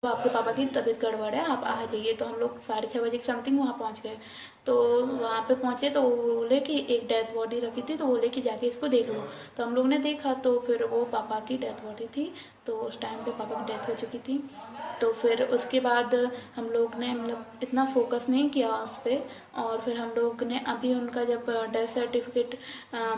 तो आपके पापा की तबीयत गड़बड़ है, आप आ जाइए। तो हम लोग 6:30 बजे के समथिंग वहाँ पहुँच गए। तो वहाँ पे पहुँचे तो वो बोले कि एक डेथ बॉडी रखी थी, तो बोले कि जाके इसको देख लो। तो हम लोग ने देखा तो फिर वो पापा की डेथ बॉडी थी। तो उस टाइम पे पापा की डेथ हो चुकी थी। तो फिर उसके बाद हम लोग ने मतलब इतना फोकस नहीं किया उस पर। और फिर हम लोग ने अभी उनका जब डेथ सर्टिफिकेट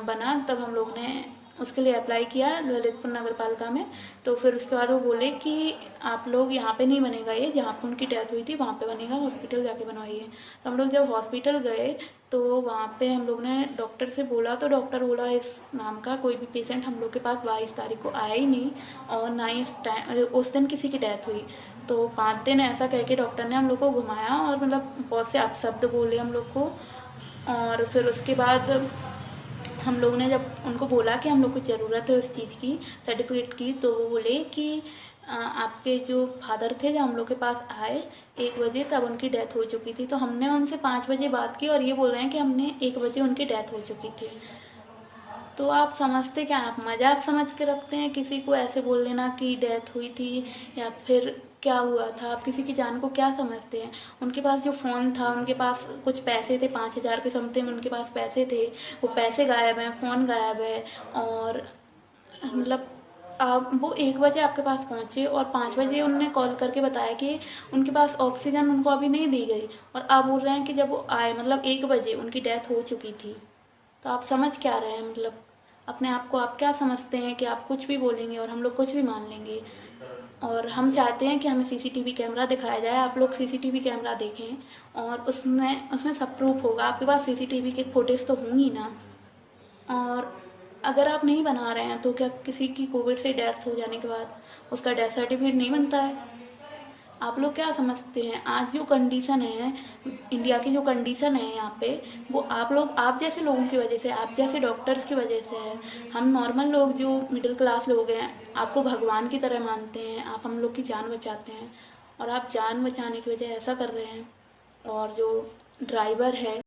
बना तब हम लोग ने उसके लिए अप्लाई किया ललितपुर नगर पालिका में। तो फिर उसके बाद वो बोले कि आप लोग यहाँ पे नहीं बनेगा, ये जहाँ पे उनकी डेथ हुई थी वहाँ पे बनेगा, हॉस्पिटल जाके बनवाइए। तो हम लोग जब हॉस्पिटल गए तो वहाँ पे हम लोग ने डॉक्टर से बोला, तो डॉक्टर बोला इस नाम का कोई भी पेशेंट हम लोग के पास 22 तारीख को आया ही नहीं, और ना ही उस दिन किसी की डेथ हुई। तो 5 दिन ऐसा कह के डॉक्टर ने हम लोग को घुमाया और मतलब बहुत से अपशब्द बोले हम लोग को। और फिर उसके बाद हम लोग ने जब उनको बोला कि हम लोग को ज़रूरत है उस चीज़ की, सर्टिफिकेट की, तो वो बोले कि आपके जो फादर थे जब हम लोग के पास आए 1 बजे, तब उनकी डेथ हो चुकी थी। तो हमने उनसे 5 बजे बात की और ये बोल रहे हैं कि हमने 1 बजे उनकी डेथ हो चुकी थी। तो आप समझते क्या, आप मजाक समझ के रखते हैं किसी को ऐसे बोल देना कि डेथ हुई थी या फिर क्या हुआ था, आप किसी की जान को क्या समझते हैं। उनके पास जो फ़ोन था, उनके पास कुछ पैसे थे, 5,000 के समथिंग उनके पास पैसे थे, वो पैसे गायब हैं, फ़ोन गायब है। और मतलब आप वो 1 बजे आपके पास पहुँचे और 5 बजे उनने कॉल करके बताया कि उनके पास ऑक्सीजन उनको अभी नहीं दी गई, और आप बोल रहे हैं कि जब वो आए मतलब 1 बजे उनकी डेथ हो चुकी थी। तो आप समझ क्या रहे हैं, मतलब अपने आप को आप क्या समझते हैं कि आप कुछ भी बोलेंगे और हम लोग कुछ भी मान लेंगे। और हम चाहते हैं कि हमें सीसीटीवी कैमरा दिखाया जाए, आप लोग सीसीटीवी कैमरा देखें और उसमें उसमें सब प्रूफ होगा, आपके पास सीसीटीवी की फुटेज तो होंगी ना। और अगर आप नहीं बना रहे हैं तो क्या किसी की कोविड से डेथ हो जाने के बाद उसका डेथ सर्टिफिकेट नहीं बनता है। आप लोग क्या समझते हैं, आज जो कंडीशन है, इंडिया की जो कंडीशन है यहाँ पे, वो आप जैसे लोगों की वजह से, आप जैसे डॉक्टर्स की वजह से है। हम नॉर्मल लोग जो मिडिल क्लास लोग हैं आपको भगवान की तरह मानते हैं, आप हम लोग की जान बचाते हैं, और आप जान बचाने की वजह ऐसा कर रहे हैं। और जो ड्राइवर है